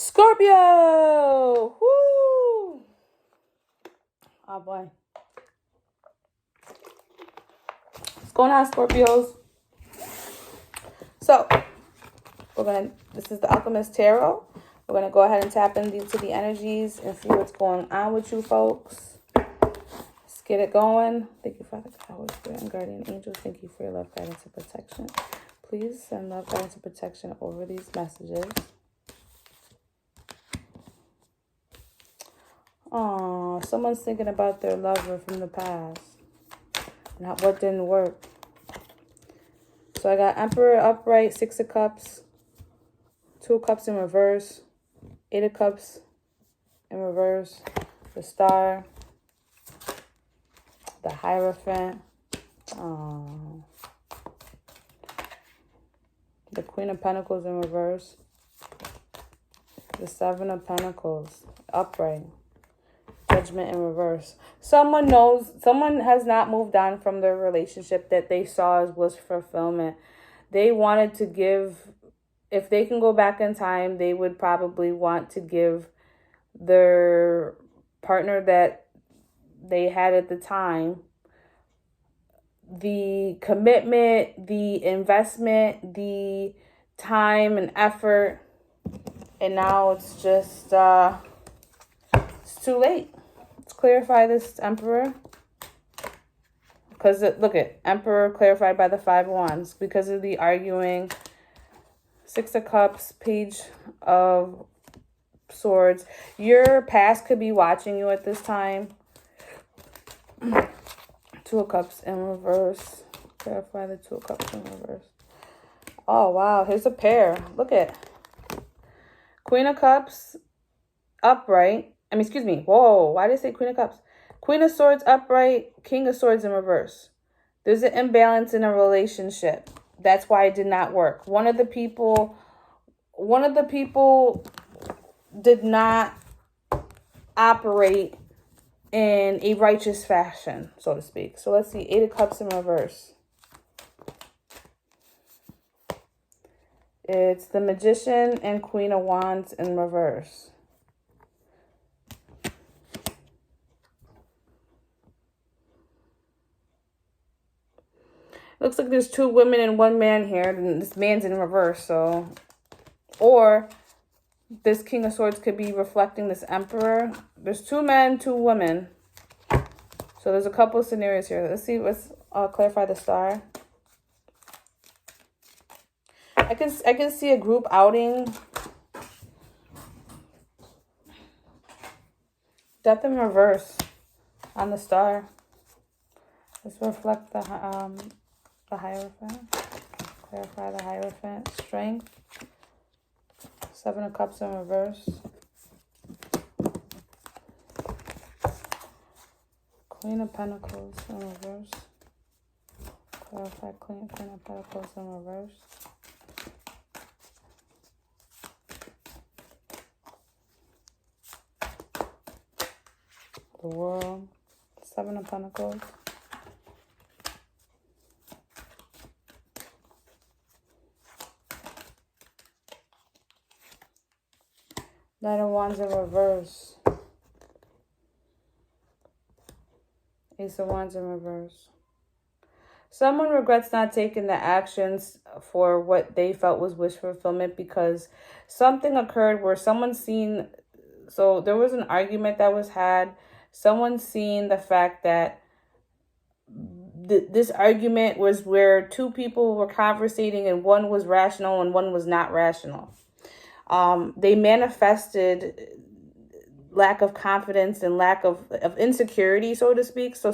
Scorpio! Woo! Oh boy. What's going on, Scorpios? So, this is the Alchemist Tarot. We're going to go ahead and tap into the energies and see what's going on with you folks. Let's get it going. Thank you, Father God, Holy Spirit, and Guardian Angels. Thank you for your love, guidance, and protection. Please send love, guidance, and protection over these messages. Oh, someone's thinking about their lover from the past and what didn't work. So I got Emperor upright, 6 of Cups, 2 of Cups in reverse, 8 of Cups in reverse, the Star, the Hierophant, the Queen of Pentacles in reverse, the 7 of Pentacles upright, Judgment in reverse. Someone has not moved on from their relationship that they saw as was fulfillment. They wanted to give, if they can go back in time, they would probably want to give their partner that they had at the time the commitment, the investment, the time and effort. And now it's just, it's too late. Let's clarify this, Emperor. Because look at Emperor clarified by the 5 of Wands. Because of the arguing, 6 of Cups, Page of Swords. Your past could be watching you at this time. 2 of Cups in reverse. Clarify the 2 of Cups in reverse. Oh, wow. Here's a pair. Look at Queen of Cups upright. Whoa, why did I say Queen of Cups? Queen of Swords upright, King of Swords in reverse. There's an imbalance in a relationship. That's why it did not work. One of the people did not operate in a righteous fashion, so to speak. So let's see, 8 of Cups in reverse. It's the Magician and Queen of Wands in reverse. Looks like there's 2 women and 1 man here. And this man's in reverse, so. Or this King of Swords could be reflecting this Emperor. There's 2 men, 2 women. So there's a couple of scenarios here. Let's clarify the Star. I can see a group outing. Death in reverse on the Star. Let's reflect the Hierophant. Clarify the Hierophant. Strength. 7 of Cups in reverse. Queen of Pentacles in reverse. Clarify Queen of Pentacles in reverse. The World. 7 of Pentacles. Knight of Wands in reverse. Ace of Wands in reverse. Someone regrets not taking the actions for what they felt was wish fulfillment because something occurred where someone seen... So there was an argument that was had. Someone seen the fact that this argument was where 2 people were conversating and one was rational and one was not rational. They manifested lack of confidence and lack of insecurity, so to speak. So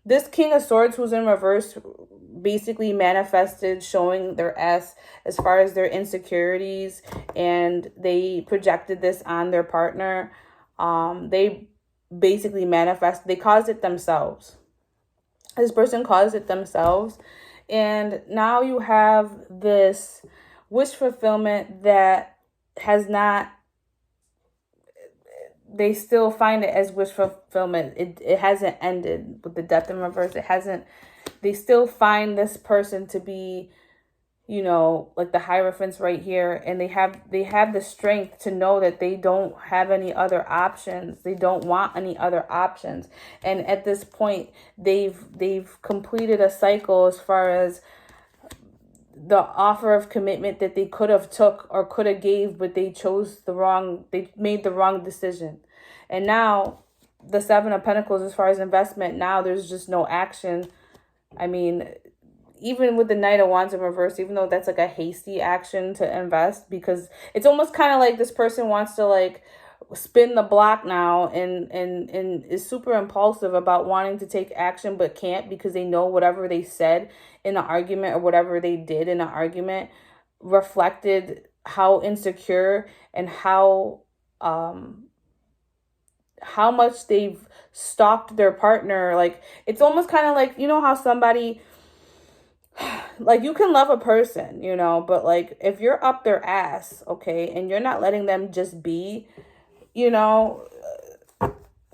this King of Swords who's in reverse basically manifested showing their ass as far as their insecurities, and they projected this on their partner. They basically they caused it themselves. This person caused it themselves. And now you have this wish fulfillment that has not, they still find it as wish fulfillment. It hasn't ended with the Death in reverse. They still find this person to be you know, like the Hierophants right here, and they have the strength to know that they don't have any other options. They don't want any other options. And at this point, they've completed a cycle as far as the offer of commitment that they could have took or could have gave, but they made the wrong decision. And now the Seven of Pentacles, as far as investment, now there's just no action. I mean, even with the Knight of Wands in reverse, even though that's like a hasty action to invest, because it's almost kind of like this person wants to like spin the block now, and is super impulsive about wanting to take action but can't, because they know whatever they said in an argument or whatever they did in an argument reflected how insecure and how much they've stalked their partner. Like, it's almost kind of like, you know how somebody, like, you can love a person, you know, but like if you're up their ass, okay, and you're not letting them just be, you know,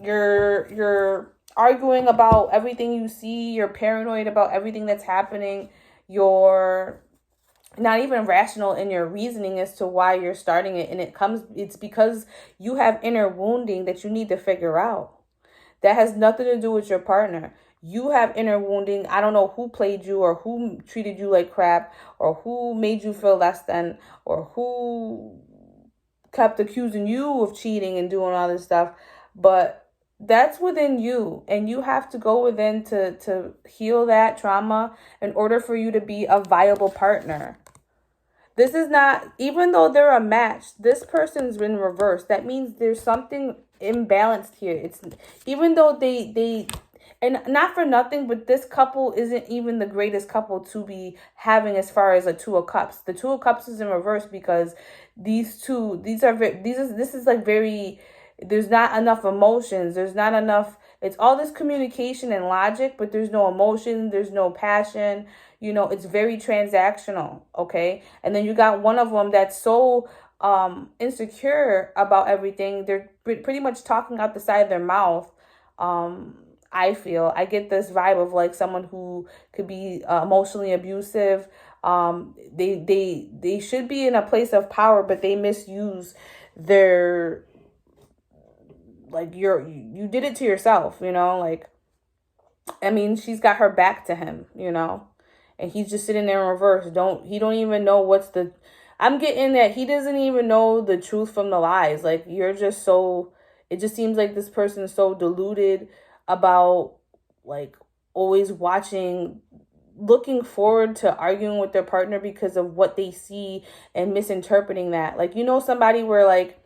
you're arguing about everything you see, you're paranoid about everything that's happening, you're not even rational in your reasoning as to why you're starting it, and it's because you have inner wounding that you need to figure out. That has nothing to do with your partner. You have inner wounding. I don't know who played you or who treated you like crap or who made you feel less than or who kept accusing you of cheating and doing all this stuff. But that's within you, and you have to go within to heal that trauma in order for you to be a viable partner. This is not, even though they're a match, this person's been reversed. That means there's something imbalanced here. It's, even though they and not for nothing, but this couple isn't even the greatest couple to be having as far as a Two of Cups. The Two of Cups is in reverse because this is like very, there's not enough emotions. There's not enough, it's all this communication and logic, but there's no emotion, there's no passion. You know, it's very transactional, okay? And then you got one of them that's so insecure about everything. They're pretty much talking out the side of their mouth. I get this vibe of like someone who could be emotionally abusive. They should be in a place of power, but they misuse their, like, you did it to yourself, you know? Like, I mean, she's got her back to him, you know? And he's just sitting there in reverse. He don't even know I'm getting that he doesn't even know the truth from the lies. Like, you're just so, it just seems like this person is so deluded about, like, always looking forward to arguing with their partner because of what they see and misinterpreting that. Like, you know, somebody where, like,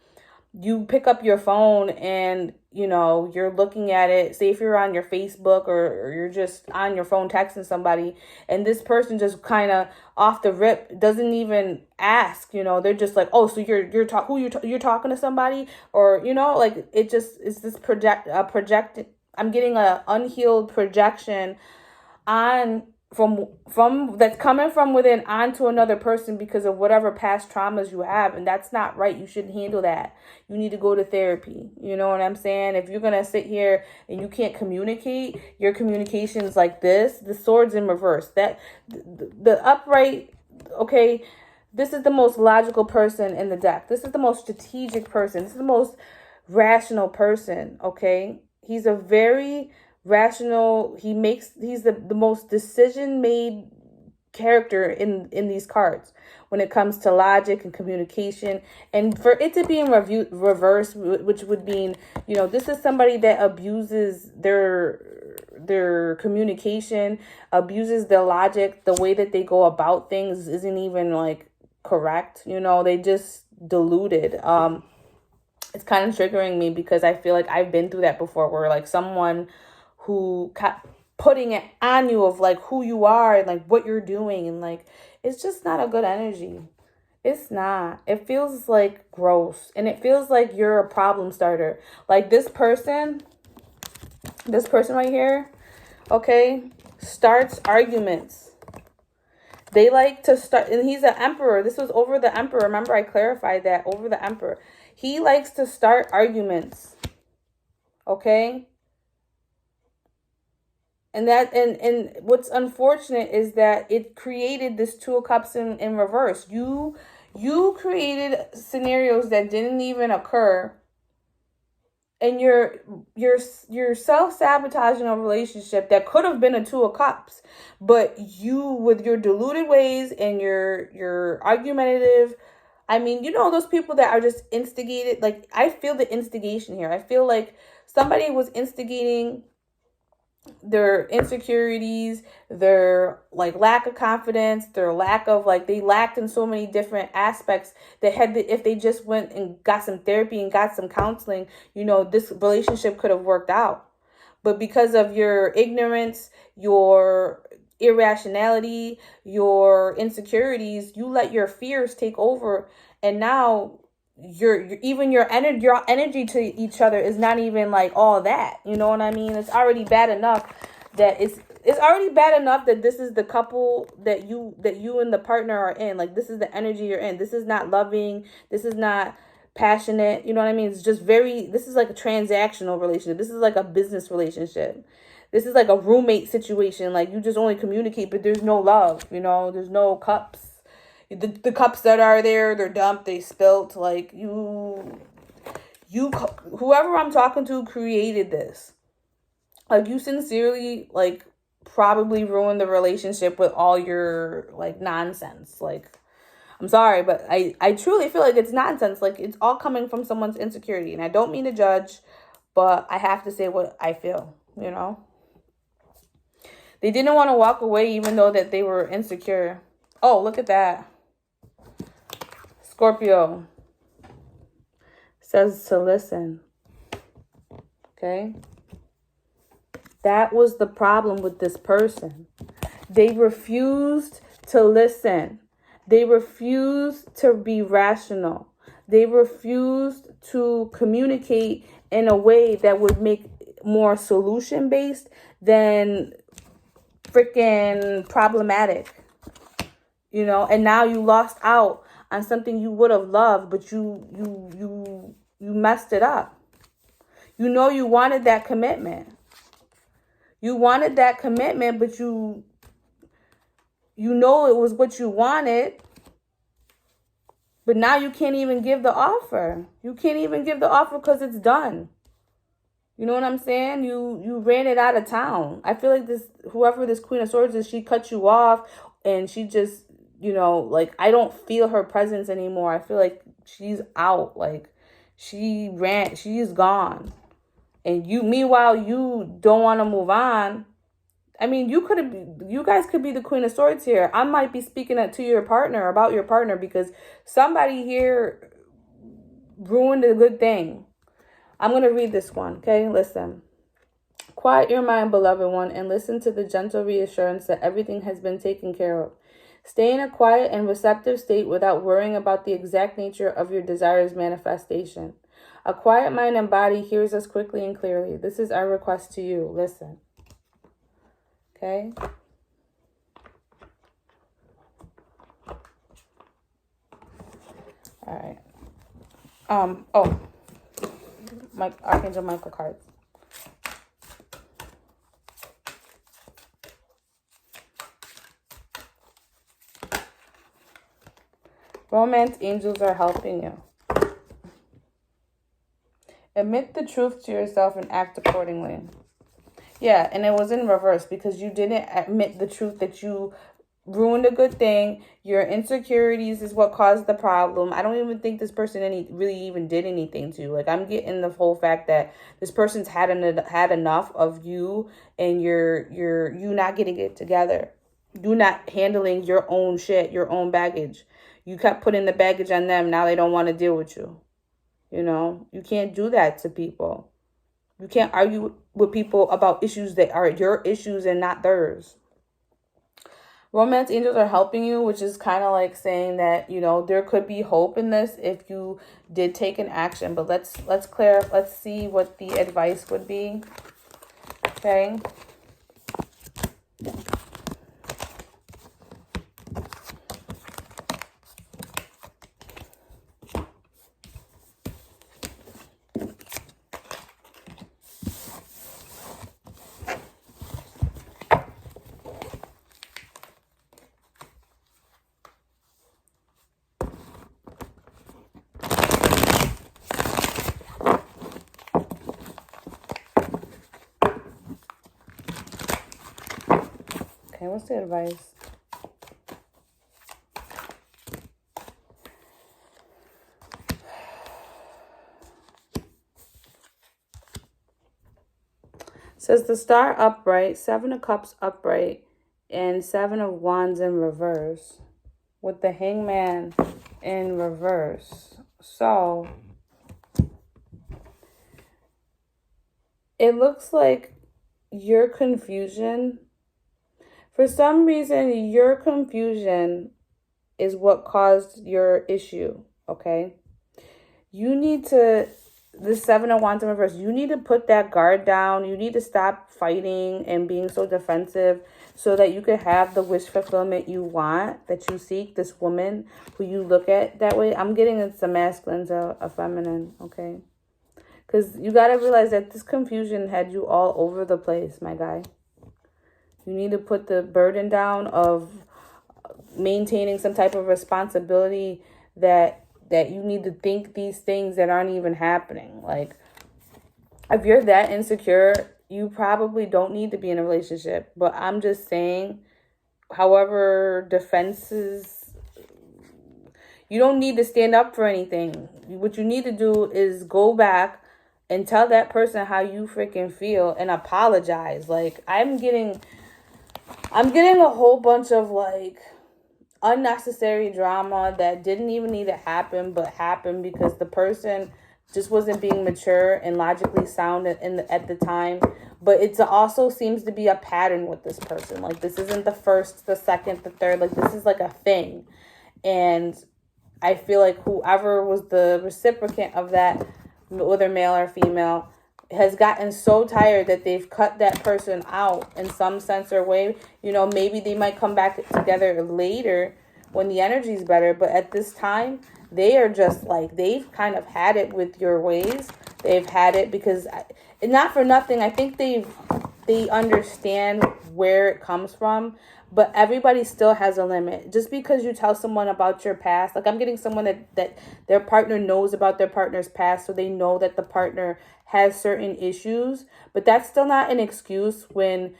you pick up your phone and, you know, you're looking at it, say if you're on your Facebook or you're just on your phone texting somebody, and this person just kind of off the rip doesn't even ask, you know, they're just like, oh, so you're talking to somebody, or, you know, like, it just is this projected, I'm getting a unhealed projection on from that's coming from within onto another person because of whatever past traumas you have, and that's not right. You shouldn't handle that. You need to go to therapy. You know what I'm saying? If you're gonna sit here and you can't communicate, your communication's like this, the sword's in reverse, that the upright, okay, this is the most logical person in the deck. This is the most strategic person. This is the most rational person, okay? He's a very rational, he's the most decision made character in these cards when it comes to logic and communication. And for it to be in reverse, which would mean, you know, this is somebody that abuses their communication, abuses their logic. The way that they go about things isn't even like correct, you know, they just deluded. It's kind of triggering me because I feel like I've been through that before, where like someone who kept putting it on you of like who you are and like what you're doing, and like it's just not a good energy. It's not. It feels like gross, and it feels like you're a problem starter. Like this person right here, okay, starts arguments. They like to start, and he's an emperor. This was over the emperor. Remember, I clarified that, over the emperor. He likes to start arguments, okay? And what's unfortunate is that it created this Two of Cups in reverse. You created scenarios that didn't even occur, and you're self-sabotaging a relationship that could have been a Two of Cups, but you, with your deluded ways and your argumentative, I mean, you know, those people that are just instigated. Like, I feel the instigation here. I feel like somebody was instigating their insecurities, their like lack of confidence, their lack of, like, they lacked in so many different aspects that if they just went and got some therapy and got some counseling, you know, this relationship could have worked out. But because of your ignorance, your irrationality, your insecurities, you let your fears take over, and now your energy to each other is not even like all that. You know what I mean? It's already bad enough that it's already bad enough that this is the couple that you and the partner are in. Like, this is the energy you're in. This is not loving. This is not passionate. You know what I mean? It's just this is like a transactional relationship. This is like a business relationship. This is like a roommate situation. Like, you just only communicate, but there's no love. You know, there's no cups. The cups that are there, they're dumped, they spilt. Like, whoever I'm talking to created this. Like, you sincerely, like, probably ruined the relationship with all your, like, nonsense. Like, I'm sorry, but I truly feel like it's nonsense. Like, it's all coming from someone's insecurity. And I don't mean to judge, but I have to say what I feel, you know? They didn't want to walk away even though that they were insecure. Oh, look at that. Scorpio says to listen. Okay? That was the problem with this person. They refused to listen. They refused to be rational. They refused to communicate in a way that would make more solution-based than freaking problematic. You know, and now you lost out on something you would have loved, but you messed it up. You know, you wanted that commitment. You wanted that commitment, but you know it was what you wanted. But now you can't even give the offer. You can't even give the offer because it's done. You know what I'm saying? You ran it out of town. I feel like whoever this Queen of Swords is, she cut you off, and she just, you know, like, I don't feel her presence anymore. I feel like she's out. Like, she's gone. And meanwhile, you don't want to move on. I mean, you guys could be the Queen of Swords here. I might be speaking to your partner, about your partner, because somebody here ruined a good thing. I'm going to read this one, okay? Listen. Quiet your mind, beloved one, and listen to the gentle reassurance that everything has been taken care of. Stay in a quiet and receptive state without worrying about the exact nature of your desire's manifestation. A quiet mind and body hears us quickly and clearly. This is our request to you. Listen. Okay? All right. Archangel Michael cards. Romance angels are helping you. Admit the truth to yourself and act accordingly. Yeah, and it was in reverse because you didn't admit the truth that you ruined a good thing. Your insecurities is what caused the problem. I don't even think this person really even did anything to you. Like, I'm getting the whole fact that this person's had enough of you, and you not getting it together. You not handling your own shit, your own baggage. You kept putting the baggage on them. Now they don't want to deal with you. You know, you can't do that to people. You can't argue with people about issues that are your issues and not theirs. Romance angels are helping you, which is kind of like saying that, you know, there could be hope in this if you did take an action. But let's see what the advice would be. Okay. Okay, what's the advice? Says the Star upright, 7 of Cups upright, and 7 of Wands in reverse, with the Hangman in reverse. So it looks like your confusion, for some reason, your confusion is what caused your issue, okay? You need to, the 7 of Wands in reverse, you need to put that guard down. You need to stop fighting and being so defensive so that you can have the wish fulfillment you want, that you seek, this woman who you look at that way. I'm getting it's a masculine to a feminine, okay? Because you got to realize that this confusion had you all over the place, my guy. You need to put the burden down of maintaining some type of responsibility that you need to think these things that aren't even happening. Like, if you're that insecure, you probably don't need to be in a relationship. But I'm just saying, however, defenses, you don't need to stand up for anything. What you need to do is go back and tell that person how you freaking feel and apologize. Like, I'm getting a whole bunch of like unnecessary drama that didn't even need to happen, but happened because the person just wasn't being mature and logically sound at the time. But it also seems to be a pattern with this person. Like, this isn't the first, the second, the third. Like, this is like a thing. And I feel like whoever was the reciprocant of that, whether male or female, has gotten so tired that they've cut that person out in some sense or way. You know, maybe they might come back together later when the energy's better, but at this time, they are just like, they've kind of had it with your ways. They've had it because, not for nothing, I think they understand where it comes from, but everybody still has a limit. Just because you tell someone about your past, like I'm getting someone that their partner knows about their partner's past, so they know that the partner has certain issues, but that's still not an excuse when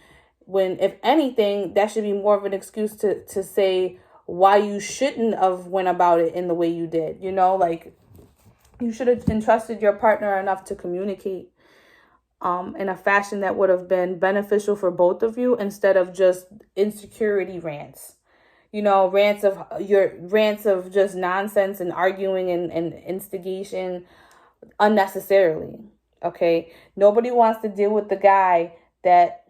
if anything, that should be more of an excuse to say why you shouldn't have went about it in the way you did. You know, like, you should have entrusted your partner enough to communicate in a fashion that would have been beneficial for both of you, instead of just insecurity rants. You know, rants of just nonsense and arguing and instigation unnecessarily. Okay, nobody wants to deal with the guy that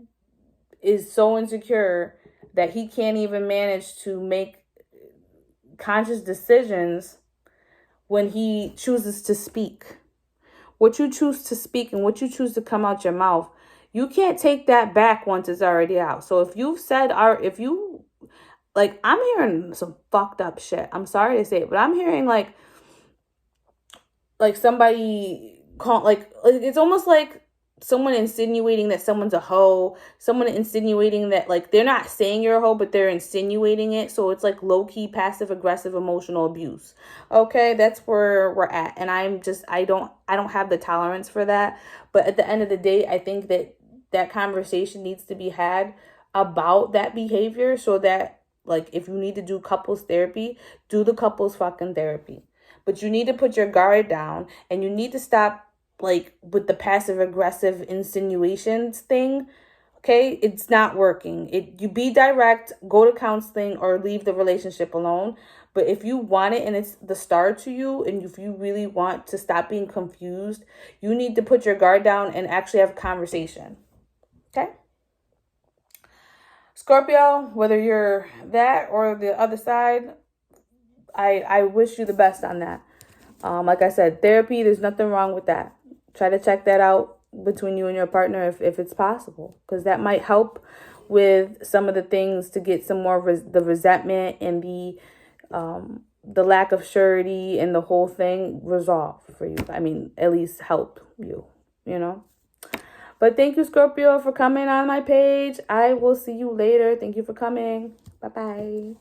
is so insecure that he can't even manage to make conscious decisions when he chooses to speak. What you choose to speak and what you choose to come out your mouth, you can't take that back once it's already out. So if you've said, like, I'm hearing some fucked up shit. I'm sorry to say it, but I'm hearing like somebody call, like it's almost like someone insinuating that someone's a hoe, someone insinuating that, like, they're not saying you're a hoe, but they're insinuating it. So it's like low-key passive-aggressive emotional abuse. Okay, that's where we're at. And I don't have the tolerance for that. But at the end of the day, I think that conversation needs to be had about that behavior, so that, like, if you need to do couples therapy, do the couples fucking therapy. But you need to put your guard down, and you need to stop, like, with the passive aggressive insinuations thing. Okay, it's not working. You be direct, go to counseling, or leave the relationship alone. But if you want it and it's the star to you, and if you really want to stop being confused, you need to put your guard down and actually have a conversation. Okay? Scorpio, whether you're that or the other side, I wish you the best on that. Like I said, therapy, there's nothing wrong with that. Try to check that out between you and your partner if it's possible, because that might help with some of the things to get some more the resentment and the lack of surety and the whole thing resolved for you. I mean, at least help you, you know. But thank you, Scorpio, for coming on my page. I will see you later. Thank you for coming. Bye-bye.